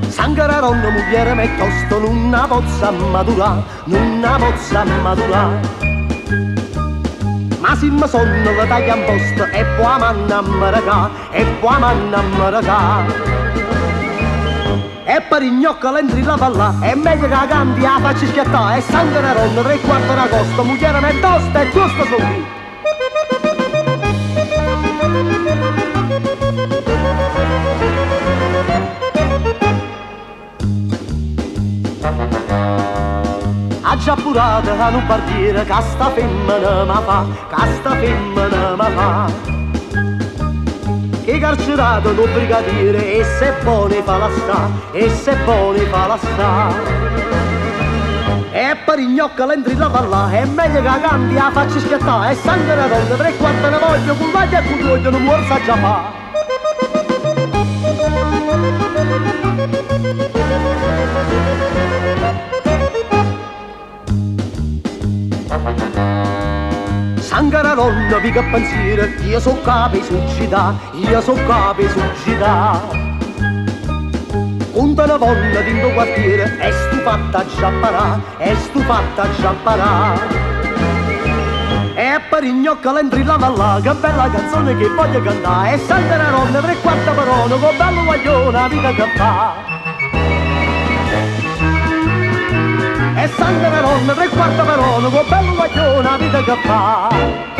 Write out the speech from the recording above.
Sangararonna mugliere me tosto nunna pozza madura, nunna pozza madura. Ma se mi sonno la taglia in posto e poi a manna a maracà, e poi a manna a maracà. E per il gnocco l'entri la palla, è meglio che la cambi la faccia schiattare. E Sangararonna 3/4 d'agosto, mugliere me tosta e giusto su qui. Ha già purato a un barbiere che sta femmina ma fa, che sta femmina ma fa. Che carcerato non brigadiere e se buone fa la sta, e se buone fa la sta. E per il gnocco l'entri la palla, è meglio che la cambi la faccia schiattare. E Sangararonna 3/4 ne voglio, con vaglia e con voglio non muore sa già fa. Sangararonna vi che pensiero, io so capi succida, io so capi succida. Conta una vonna di un quartiere, è stufatta a sciapparà, è stufatta a sciapparà. E per il gnocco l'entri la valla, che bella canzone che voglio cantare. E Sangararonna 3/4 parole, con bello guaglione la vita che fa. E Sangararonna 3/4 parole, con bello guaglione la vita che fa.